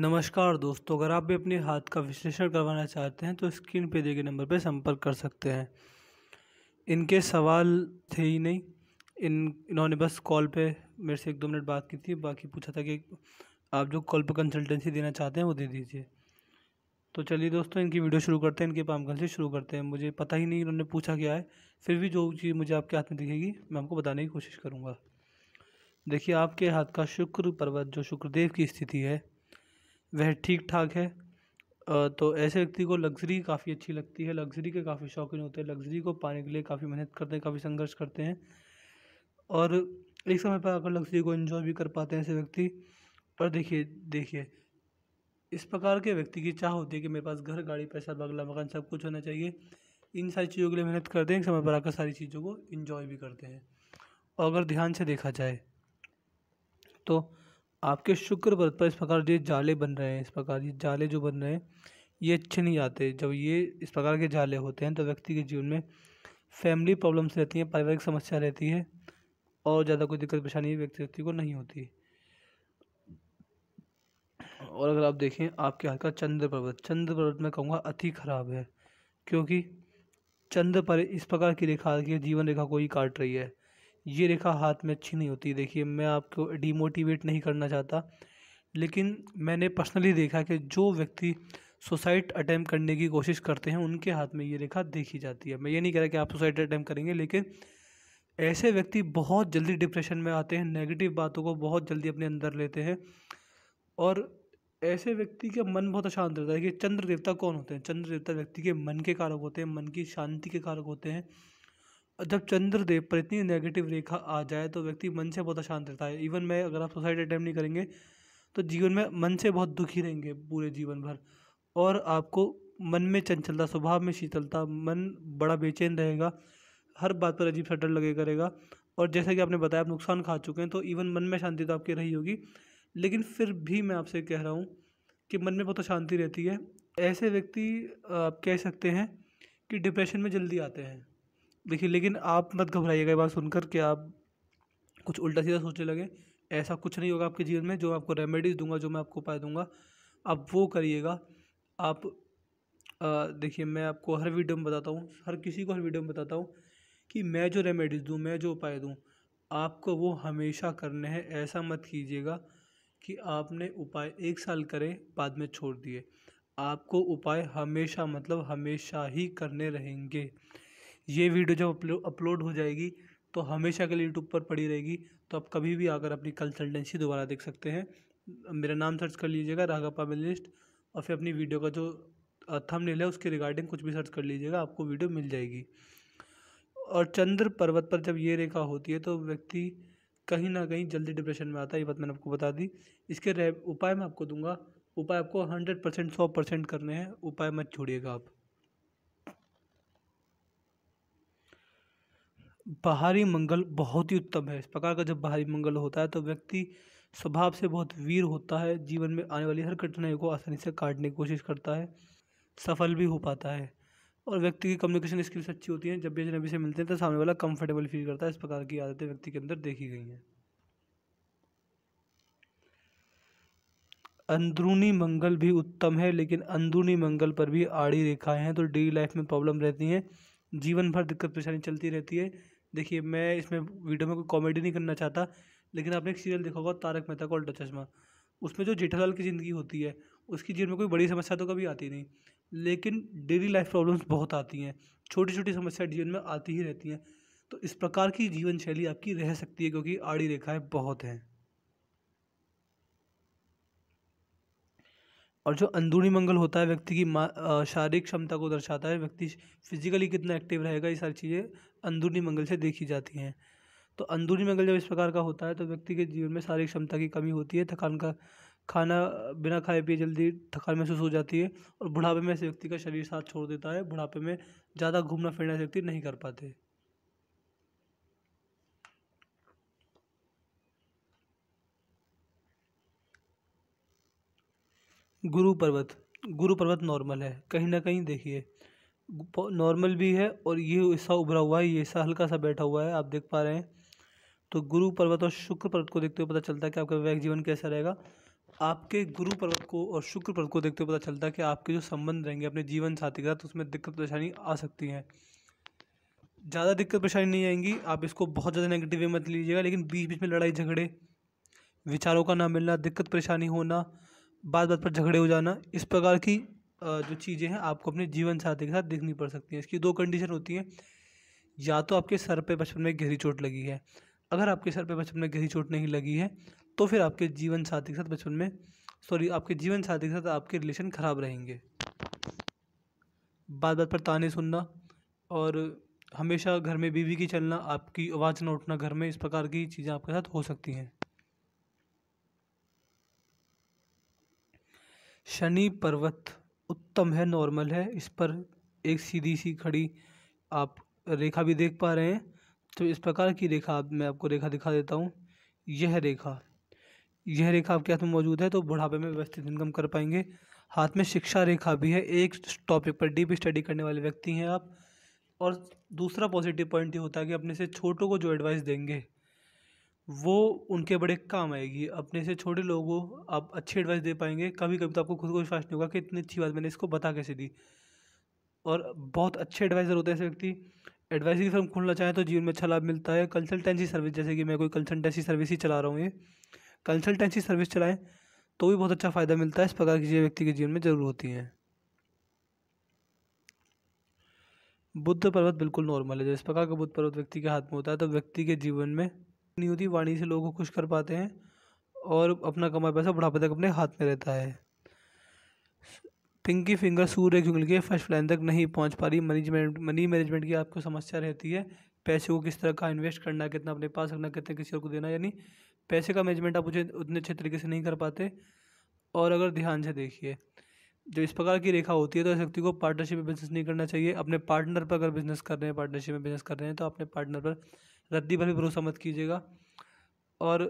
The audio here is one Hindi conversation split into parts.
नमस्कार दोस्तों, अगर आप भी अपने हाथ का विश्लेषण करवाना चाहते हैं तो स्क्रीन पे दिए गए नंबर पर संपर्क कर सकते हैं। इनके सवाल थे ही नहीं, इन्होंने बस कॉल पे मेरे से 1-2 मिनट बात की थी, बाकी पूछा था कि आप जो कॉल पे कंसल्टेंसी देना चाहते हैं वो दे दीजिए। तो चलिए दोस्तों, इनकी वीडियो शुरू करते हैं, इनके पामगल से शुरू करते हैं। मुझे पता ही नहीं इन्होंने पूछा क्या है, फिर भी जो चीज़ मुझे आपके हाथ में दिखेगी मैं आपको बताने की कोशिश करूँगा। देखिए, आपके हाथ का शुक्र पर्वत जो शुक्रदेव की स्थिति है वह ठीक ठाक है। तो ऐसे व्यक्ति को लग्ज़री काफ़ी अच्छी लगती है, लग्ज़री के काफ़ी शौकीन होते हैं, लग्ज़री को पाने के लिए काफ़ी मेहनत करते हैं, काफ़ी संघर्ष करते हैं और एक समय पर आकर लग्ज़री को एंजॉय भी कर पाते हैं ऐसे व्यक्ति। और देखिए देखिए इस प्रकार के व्यक्ति की चाह होती है कि मेरे पास घर, गाड़ी, पैसा, बंगला, मकान सब कुछ होना चाहिए। इन सारी चीज़ों के लिए मेहनत करते हैं, एक समय पर आकर सारी चीज़ों को एंजॉय भी करते हैं। और अगर ध्यान से देखा जाए तो आपके शुक्र ग्रह पर इस प्रकार ये जाले बन रहे हैं, इस प्रकार ये जाले जो बन रहे हैं ये अच्छे नहीं आते। जब ये इस प्रकार के जाले होते हैं तो व्यक्ति के जीवन में फैमिली प्रॉब्लम्स रहती हैं, पारिवारिक समस्या रहती है और ज़्यादा कोई दिक्कत परेशानी व्यक्ति को नहीं होती। और अगर आप देखें आपके हाथ का चंद्र पर्वत मैं कहूँगा अति खराब है, क्योंकि चंद्र पर इस प्रकार की रेखा की जीवन रेखा कोई काट रही है। ये रेखा हाथ में अच्छी नहीं होती। देखिए, मैं आपको डिमोटिवेट नहीं करना चाहता, लेकिन मैंने पर्सनली देखा कि जो व्यक्ति सुसाइड अटेम्प्ट करने की कोशिश करते हैं उनके हाथ में ये रेखा देखी जाती है। मैं ये नहीं कह रहा कि आप सुसाइड अटेम्प्ट करेंगे, लेकिन ऐसे व्यक्ति बहुत जल्दी डिप्रेशन में आते हैं, नेगेटिव बातों को बहुत जल्दी अपने अंदर लेते हैं और ऐसे व्यक्ति का मन बहुत अशांत रहता है। कि चंद्र देवता कौन होते हैं? चंद्र देवता व्यक्ति के मन के कारक होते हैं, मन की शांति के कारक होते हैं। और जब चंद्र देव पर इतनी नेगेटिव रेखा आ जाए तो व्यक्ति मन से बहुत अशांत रहता है। इवन मैं, अगर आप सुसाइड अटेम्प्ट नहीं करेंगे तो जीवन में मन से बहुत दुखी रहेंगे पूरे जीवन भर, और आपको मन में चंचलता, स्वभाव में शीतलता, मन बड़ा बेचैन रहेगा, हर बात पर अजीब सा डर लगे करेगा। और जैसा कि आपने बताया आप नुकसान खा चुके हैं, तो इवन मन में शांति तो आपकी रही होगी, लेकिन फिर भी मैं आपसे कह रहा हूँ कि मन में बहुत अशांति रहती है। ऐसे व्यक्ति आप कह सकते हैं कि डिप्रेशन में जल्दी आते हैं। देखिए, लेकिन आप मत घबराइएगा ये बात सुनकर कि आप कुछ उल्टा सीधा सोचने लगे। ऐसा कुछ नहीं होगा आपके जीवन में। जो मैं आपको रेमेडीज़ दूंगा, जो मैं आपको उपाय दूंगा, आप वो करिएगा। आप देखिए, मैं आपको हर वीडियो में बताता हूँ, हर किसी को हर वीडियो में बताता हूँ कि मैं जो रेमेडीज़ दूँ, मैं जो उपाय दूँ, आपको वो हमेशा करने हैं। ऐसा मत कीजिएगा कि आपने उपाय 1 साल करे बाद में छोड़ दिए। आपको उपाय हमेशा, मतलब हमेशा ही करने रहेंगे। ये वीडियो जब अपलोड हो जाएगी तो हमेशा के लिए यूट्यूब पर पड़ी रहेगी, तो आप कभी भी आकर अपनी कंसल्टेंसी दोबारा देख सकते हैं। मेरा नाम सर्च कर लीजिएगा, राघव मिलिस्ट, और फिर अपनी वीडियो का जो थंबनेल है उसके रिगार्डिंग कुछ भी सर्च कर लीजिएगा, आपको वीडियो मिल जाएगी। और चंद्र पर्वत पर जब ये रेखा होती है तो व्यक्ति कहीं ना कहीं जल्दी डिप्रेशन में आता है। ये बात मैंने आपको बता दी। इसके उपाय मैं आपको दूंगा। उपाय आपको 100% 100% करने हैं, उपाय मत छोड़िएगा आप। बाहरी मंगल बहुत ही उत्तम है। इस प्रकार का जब बाहरी मंगल होता है तो व्यक्ति स्वभाव से बहुत वीर होता है, जीवन में आने वाली हर कठिनाई को आसानी से काटने की कोशिश करता है, सफल भी हो पाता है। और व्यक्ति की कम्युनिकेशन स्किल्स अच्छी होती हैं। जब भी अजनबी से मिलते हैं तो सामने वाला कंफर्टेबल फील करता है। इस प्रकार की आदतें व्यक्ति के अंदर देखी गई हैं। अंदरूनी मंगल भी उत्तम है, लेकिन अंदरूनी मंगल पर भी आड़ी रेखाएं हैं तो डेली लाइफ में प्रॉब्लम रहती हैं, जीवन भर दिक्कत परेशानी चलती रहती है। देखिए, मैं इसमें वीडियो में कोई कॉमेडी नहीं करना चाहता, लेकिन आपने एक सीरियल देखा होगा तारक मेहता का उल्टा चश्मा। उसमें जो जेठालाल की ज़िंदगी होती है, उसकी जीवन में कोई बड़ी समस्या तो कभी आती नहीं, लेकिन डेली लाइफ प्रॉब्लम्स बहुत आती हैं। छोटी छोटी समस्या जीवन में आती ही रहती हैं। तो इस प्रकार की जीवन शैली आपकी रह सकती है, क्योंकि आड़ी रेखाएं बहुत हैं। और जो अंदरूनी मंगल होता है व्यक्ति की शारीरिक क्षमता को दर्शाता है। व्यक्ति फिजिकली कितना एक्टिव रहेगा, ये सारी चीज़ें अंदरूनी मंगल से देखी जाती हैं। तो अंदरूनी मंगल जब इस प्रकार का होता है तो व्यक्ति के जीवन में शारीरिक क्षमता की कमी होती है, थकान का खाना बिना खाए पिए जल्दी थकान महसूस हो जाती है, और बुढ़ापे में ऐसे व्यक्ति का शरीर साथ छोड़ देता है। बुढ़ापे में ज़्यादा घूमना फिरना ऐसे व्यक्ति नहीं कर पाते। गुरु पर्वत नॉर्मल है, कहीं ना कहीं देखिए नॉर्मल भी है, और ये ऐसा उभरा हुआ है, ये ऐसा हल्का सा बैठा हुआ है, आप देख पा रहे हैं। तो गुरु पर्वत और शुक्र पर्वत को देखते हुए पता चलता है कि आपका वैवाहिक जीवन कैसा रहेगा। आपके गुरु पर्वत को और शुक्र पर्वत को देखते हुए पता चलता है कि आपके जो संबंध रहेंगे अपने जीवन साथी के साथ, उसमें दिक्कत परेशानी आ सकती है। ज़्यादा दिक्कत परेशानी नहीं आएंगी, आप इसको बहुत ज़्यादा नेगेटिव वे मत लीजिएगा, लेकिन बीच बीच में लड़ाई झगड़े, विचारों का ना मिलना, दिक्कत परेशानी होना, बात बात पर झगड़े हो जाना, इस प्रकार की जो चीज़ें हैं आपको अपने जीवन साथी के साथ देखनी पड़ सकती हैं। इसकी दो कंडीशन होती हैं, या तो आपके सर पे बचपन में गहरी चोट लगी है। अगर आपके सर पे बचपन में गहरी चोट नहीं लगी है तो फिर आपके जीवन साथी के साथ आपके जीवन साथी के साथ आपके रिलेशन खराब रहेंगे। बात बात पर ताने सुनना और हमेशा घर में बीवी की चलना, आपकी आवाज़ ना उठना घर में, इस प्रकार की चीज़ें आपके साथ हो सकती हैं। शनि पर्वत उत्तम है, नॉर्मल है, इस पर एक सीधी सी खड़ी आप रेखा भी देख पा रहे हैं। तो इस प्रकार की रेखा मैं आपको रेखा दिखा देता हूँ। यह रेखा आपके हाथ में मौजूद है तो बुढ़ापे में व्यवस्थित इनकम कर पाएंगे। हाथ में शिक्षा रेखा भी है, एक टॉपिक पर डीप स्टडी करने वाले व्यक्ति हैं आप। और दूसरा पॉजिटिव पॉइंट ये होता है कि अपने से छोटों को जो एडवाइस देंगे वो उनके बड़े काम आएगी। अपने से छोटे लोगों को आप अच्छी एडवाइस दे पाएंगे। कभी कभी तो आपको खुद को विश्वास नहीं होगा कि इतनी अच्छी बात मैंने इसको बता कैसे दी। और बहुत अच्छे एडवाइज़र होते हैं ऐसे व्यक्ति। एडवाइजरी फर्म खोलना चाहें तो जीवन में अच्छा लाभ मिलता है। कंसल्टेंसी सर्विस, जैसे कि मैं कोई कंसल्टेंसी सर्विस ही चला रहा हूँ, ये कंसल्टेंसी सर्विस चलाएं तो भी बहुत अच्छा फ़ायदा मिलता है। इस प्रकार की चीज़ें व्यक्ति के जीवन में जरूर होती हैं। बुध पर्वत बिल्कुल नॉर्मल है। जब इस प्रकार का बुध पर्वत व्यक्ति के हाथ में होता है तो व्यक्ति के जीवन में नहीं होती, वाणी से लोगों को खुश कर पाते हैं और अपना कमाया पैसा बुढ़ापे तक अपने हाथ में रहता है। पिंकी फिंगर सूर्य की उंगली के फर्स्ट लाइन तक नहीं पहुंच पा रही। मनी मैनेजमेंट की आपको समस्या रहती है। पैसे को किस तरह का इन्वेस्ट करना, कितना अपने पास रखना, कितना किसी और को देना, यानी पैसे का मैनेजमेंट आप उतने अच्छे तरीके से नहीं कर पाते। और अगर ध्यान से देखिए, जो इस प्रकार की रेखा होती है तो इस व्यक्ति को पार्टनरशिप में बिजनेस नहीं करना चाहिए। अपने पार्टनर पर अगर बिजनेस कर रहे हैं, पार्टनरशिप में बिजनेस कर रहे हैं तो अपने पार्टनर पर रद्दी भर भी भरोसा मत कीजिएगा। और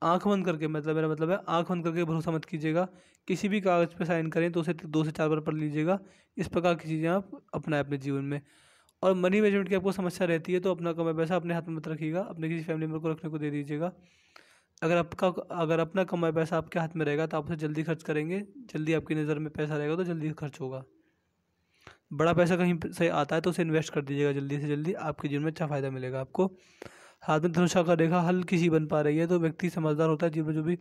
आंख बंद करके, मेरा मतलब है आंख बंद करके भरोसा मत कीजिएगा। किसी भी कागज़ पे साइन करें तो उसे 2 से 4 बार पढ़ लीजिएगा। इस प्रकार की चीज़ें आप अपनाएं अपने जीवन में। और मनी मैनेजमेंट की आपको समस्या रहती है तो अपना कमाया पैसा अपने हाथ में मत रखिएगा, अपने किसी फैमिली मेम्बर को रखने को दे दीजिएगा। अगर अपना कमाया पैसा आपके हाथ में रहेगा तो आप उसे जल्दी खर्च करेंगे। जल्दी आपकी नज़र में पैसा रहेगा तो जल्दी खर्च होगा। बड़ा पैसा कहीं से आता है तो उसे इन्वेस्ट कर दीजिएगा जल्दी से जल्दी, आपके जीवन में अच्छा फ़ायदा मिलेगा आपको। हाथ में धनुषा का रेखा हल्की सी बन पा रही है तो व्यक्ति समझदार होता है। जीवन में जो भी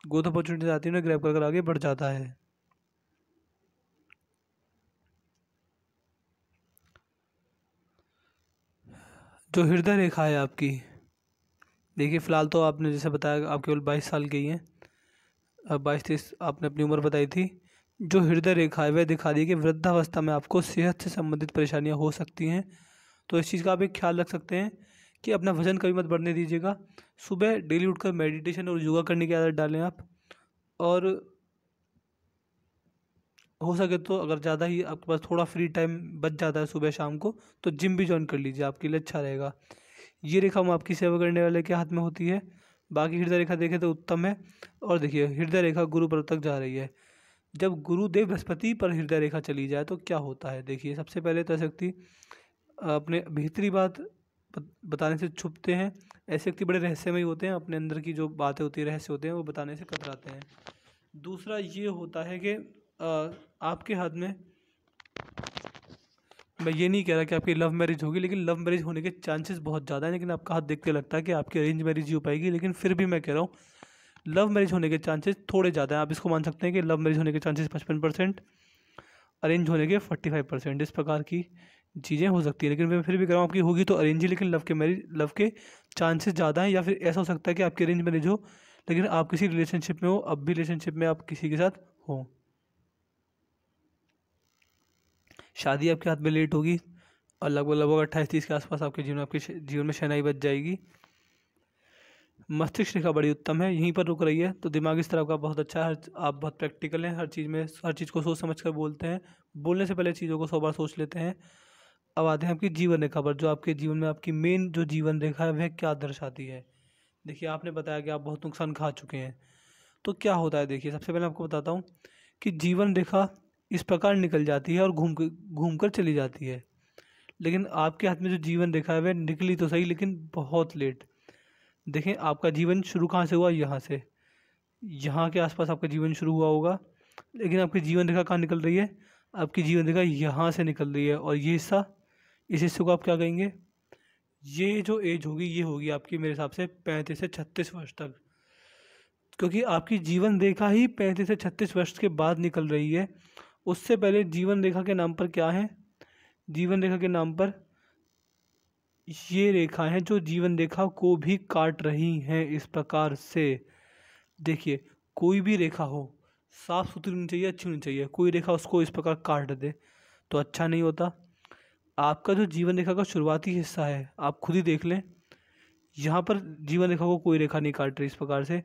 ग्रोथ अपॉर्चुनिटीज आती है उन्हें ग्रैब कर आगे बढ़ जाता है। जो हृदय रेखा है आपकी, देखिए फिलहाल तो आपने जैसे बताया आप केवल 22 साल की हैं, अब 22-23 आपने अपनी उम्र बताई थी। जो हृदय रेखा है वह दिखा रही है कि वृद्धावस्था में आपको सेहत से संबंधित परेशानियां हो सकती हैं। तो इस चीज़ का आप एक ख्याल रख सकते हैं कि अपना वजन कभी मत बढ़ने दीजिएगा। सुबह डेली उठकर मेडिटेशन और योगा करने की आदत डालें आप। और हो सके तो अगर ज़्यादा ही आपके पास थोड़ा फ्री टाइम बच जाता है सुबह शाम को तो जिम भी ज्वाइन कर लीजिए, आपके लिए अच्छा रहेगा। ये रेखा हम आपकी सेवा करने वाले के हाथ में होती है। बाकी हृदय रेखा देखें तो उत्तम है। और देखिए हृदय रेखा गुरु पर्वत तक जा रही है। जब गुरुदेव बृहस्पति पर हृदय रेखा चली जाए तो क्या होता है, देखिए सबसे पहले तो ऐसे व्यक्ति अपने भीतरी बात बताने से छुपते हैं। ऐसे व्यक्ति बड़े रहस्यमय होते हैं, अपने अंदर की जो बातें होती है, रहस्य होते हैं, वो बताने से कतराते हैं। दूसरा ये होता है कि आपके हाथ में, मैं ये नहीं कह रहा कि आपकी लव मैरिज होगी, लेकिन लव मैरिज होने के चांसेस बहुत ज़्यादा हैं। लेकिन आपका हाथ देख के लगता है कि आपकी अरेंज मैरिज ही हो पाएगी, लेकिन फिर भी मैं कह रहा हूँ लव मैरिज होने के चांसेस थोड़े ज़्यादा हैं। आप इसको मान सकते हैं कि लव मैरिज होने के चांसेस 55%, अरेंज होने के 45%, इस प्रकार की चीज़ें हो सकती है। लेकिन मैं फिर भी कह रहा हूँ आपकी होगी तो अरेंज ही, लेकिन लव के चांसेस ज़्यादा हैं। या फिर ऐसा हो सकता है कि आपकी अरेंज मैरिज हो लेकिन आप किसी रिलेशनशिप में हो, अब भी रिलेशनशिप में आप किसी के साथ हो। शादी आपके हाथ में लेट होगी और लगभग 28-30 के आसपास आपके जीवन में शहनाई बज जाएगी। मस्तिष्क रेखा बड़ी उत्तम है, यहीं पर रुक रही है तो दिमाग इस तरह का बहुत अच्छा है। आप बहुत प्रैक्टिकल हैं, हर चीज़ को सोच समझ कर बोलते हैं। बोलने से पहले चीज़ों को 100 बार सोच लेते हैं। अब आते हैं आपकी जीवन रेखा पर। जो आपके जीवन में आपकी मेन जो जीवन रेखा है वह क्या दर्शाती है। देखिए आपने बताया कि आप बहुत नुकसान खा चुके हैं, तो क्या होता है देखिए सबसे पहले आपको बताता हूँ कि जीवन रेखा इस प्रकार निकल जाती है और घूम कर चली जाती है। लेकिन आपके हाथ में जो जीवन रेखा है वह निकली तो सही लेकिन बहुत लेट। देखें आपका जीवन शुरू कहाँ से हुआ, यहाँ से, यहाँ के आसपास आपका जीवन शुरू हुआ होगा, लेकिन आपकी जीवन रेखा कहाँ निकल रही है, आपकी जीवन रेखा यहाँ से निकल रही है। और ये हिस्सा, इस हिस्से को आप क्या कहेंगे, ये जो एज होगी ये होगी आपकी मेरे हिसाब से 35 से 36 वर्ष तक, क्योंकि आपकी जीवन रेखा ही 35 से 36 वर्ष के बाद निकल रही है। उससे पहले जीवन रेखा के नाम पर क्या है, जीवन रेखा के नाम पर ये रेखा है जो जीवन रेखा को भी काट रही हैं इस प्रकार से। देखिए कोई भी रेखा हो साफ सुथरी होनी चाहिए, अच्छी होनी चाहिए। कोई रेखा उसको इस प्रकार काट दे तो अच्छा नहीं होता। आपका जो जीवन रेखा का शुरुआती हिस्सा है आप खुद ही देख लें, यहाँ पर जीवन रेखा को कोई रेखा नहीं काट रही इस प्रकार से।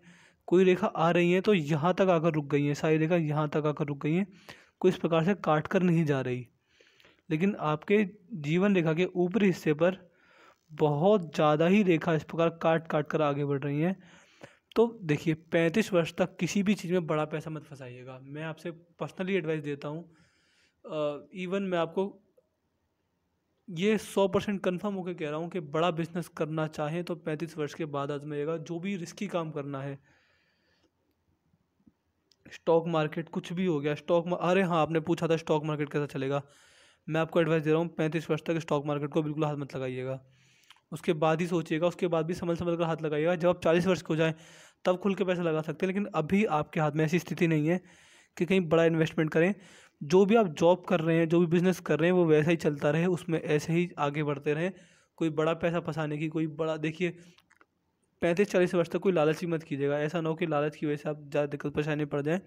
कोई रेखा आ रही है तो यहाँ तक आकर रुक गई है, सारी रेखा यहाँ तक आकर रुक गई हैं, कोई इस प्रकार से काट कर नहीं जा रही। लेकिन आपके जीवन रेखा के ऊपरी हिस्से पर बहुत ज़्यादा ही रेखा इस प्रकार काट काट कर आगे बढ़ रही हैं। तो देखिए 35 वर्ष तक किसी भी चीज़ में बड़ा पैसा मत फंसाइएगा, मैं आपसे पर्सनली एडवाइस देता हूँ। इवन मैं आपको ये 100% कन्फर्म होकर कह रहा हूँ कि बड़ा बिजनेस करना चाहें तो 35 वर्ष के बाद आजमाइएगा। जो भी रिस्की काम करना है, स्टॉक मार्केट कुछ भी हो गया, अरे हाँ आपने पूछा था स्टॉक मार्केट कैसा चलेगा, मैं आपको एडवाइस दे रहा हूँ 35 वर्ष तक स्टॉक मार्केट को बिल्कुल हाथ मत लगाइएगा। उसके बाद ही सोचिएगा, उसके बाद भी संभल संभल कर हाथ लगाइएगा। जब आप 40 वर्ष के हो जाएं तब खुल के पैसा लगा सकते हैं, लेकिन अभी आपके हाथ में ऐसी स्थिति नहीं है कि कहीं बड़ा इन्वेस्टमेंट करें। जो भी आप जॉब कर रहे हैं, जो भी बिज़नेस कर रहे हैं वो वैसा ही चलता रहे, उसमें ऐसे ही आगे बढ़ते रहें। कोई बड़ा पैसा फंसाने की कोई बड़ा, देखिए 35-40 वर्ष तक कोई लालच ही मत कीजिएगा। ऐसा ना हो कि लालच की वजह से आप ज़्यादा दिक्कत परेशानी पड़ जाए।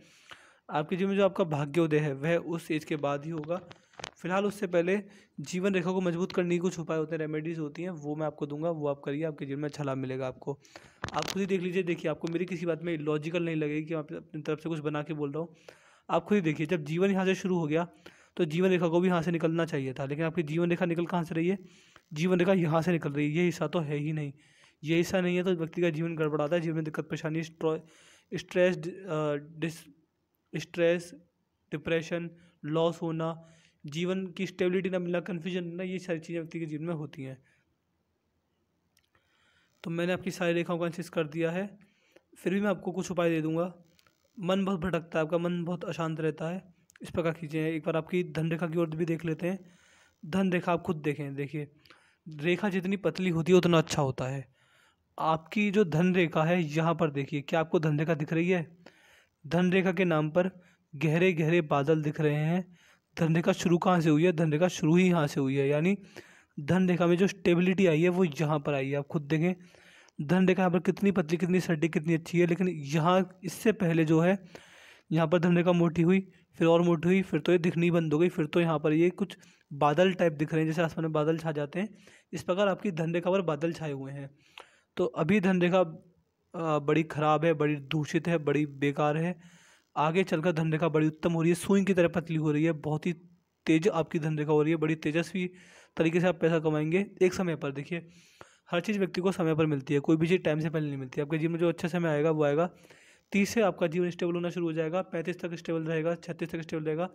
आपके जीवन में जो आपका भाग्योदय है वह उस एज के बाद ही होगा। फिलहाल उससे पहले जीवन रेखा को मजबूत करने के कुछ उपाय होते हैं, रेमेडीज़ होती हैं, वो मैं आपको दूंगा, वो आप करिए, आपके जीवन में अच्छा लाभ मिलेगा आपको। आप खुद ही देख लीजिए। देखिए आपको मेरी किसी बात में लॉजिकल नहीं लगेगी कि मैं अपनी तरफ से कुछ बना के बोल रहा हूँ। आप खुद ही देखिए, जब जीवन यहाँ से शुरू हो गया तो जीवन रेखा को भी यहाँ से निकलना चाहिए था, लेकिन आपकी जीवन रेखा निकल कहाँ से रही है, जीवन रेखा यहाँ से निकल रही है। ये हिस्सा तो है ही नहीं, ये हिस्सा नहीं है तो व्यक्ति का जीवन गड़बड़ाता है, जीवन में दिक्कत परेशानी, स्ट्रेस, डिप्रेशन, लॉस होना, जीवन की स्टेबिलिटी ना मिलना, कन्फ्यूजन ना, ये सारी चीज़ें व्यक्ति के जीवन में होती हैं। तो मैंने आपकी सारी रेखाओं का एनालिसिस कर दिया है, फिर भी मैं आपको कुछ उपाय दे दूंगा। मन बहुत भटकता है, आपका मन बहुत अशांत रहता है, इस प्रकार कीजिए। एक बार आपकी धन रेखा की ओर भी देख लेते हैं। धन रेखा आप खुद देखें, देखिए रेखा जितनी पतली होती है उतना अच्छा होता है। आपकी जो धन रेखा है यहाँ पर देखिए, क्या आपको धन रेखा दिख रही है, धन रेखा के नाम पर गहरे गहरे बादल दिख रहे हैं। धन रेखा शुरू कहाँ से हुई है, धन रेखा शुरू ही यहाँ से हुई है, यानी धन रेखा में जो स्टेबिलिटी आई है वो यहाँ पर आई है। आप खुद देखें धन रेखा यहाँ पर कितनी पतली, कितनी सटीक, कितनी अच्छी है। लेकिन यहाँ इससे पहले जो है यहाँ पर धन रेखा मोटी हुई, फिर और मोटी हुई, फिर तो ये दिखनी बंद हो गई, फिर तो यहाँ पर ये कुछ बादल टाइप दिख रहे हैं, जैसे आसमान में बादल छा जाते हैं, इस प्रकार आपकी धन रेखा पर बादल छाए हुए हैं। तो अभी धन रेखा बड़ी ख़राब है, बड़ी दूषित है, बड़ी बेकार है। आगे चलकर धन रेखा बड़ी उत्तम हो रही है, सुई की तरह पतली हो रही है, बहुत ही तेज आपकी धन रेखा हो रही है, बड़ी तेजस्वी तरीके से आप पैसा कमाएंगे एक समय पर। देखिए हर चीज़ व्यक्ति को समय पर मिलती है, कोई भी चीज़ टाइम से पहले नहीं मिलती। आपके जीवन में जो अच्छा समय आएगा वो आएगा। 30 से आपका जीवन स्टेबल होना शुरू हो जाएगा, 35 तक स्टेबल रहेगा, 36 तक स्टेबल रहेगा,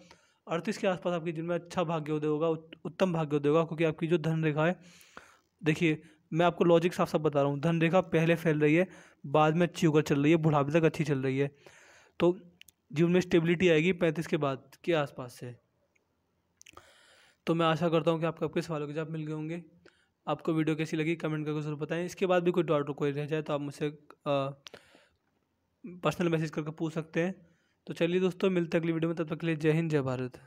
38 के आसपास आपके जीवन में अच्छा भाग्योदय होगा, उत्तम भाग्योदय होगा। क्योंकि आपकी जो धन रेखा है, देखिए मैं आपको लॉजिक साफ साफ बता रहा हूँ, धन रेखा पहले फैल रही है, बाद में अच्छी होकर चल रही है, बुढ़ापे तक अच्छी चल रही है। तो जीवन में स्टेबिलिटी आएगी 35 के बाद के आसपास से। तो मैं आशा करता हूँ कि आपको आपके सवालों के जवाब मिल गए होंगे। आपको वीडियो कैसी लगी कमेंट करके ज़रूर बताएं। इसके बाद भी कोई डाउट कोई रह जाए तो आप मुझसे पर्सनल मैसेज करके पूछ सकते हैं। तो चलिए दोस्तों, मिलते हैं अगली वीडियो में, तब तक के लिए जय हिंद, जय भारत।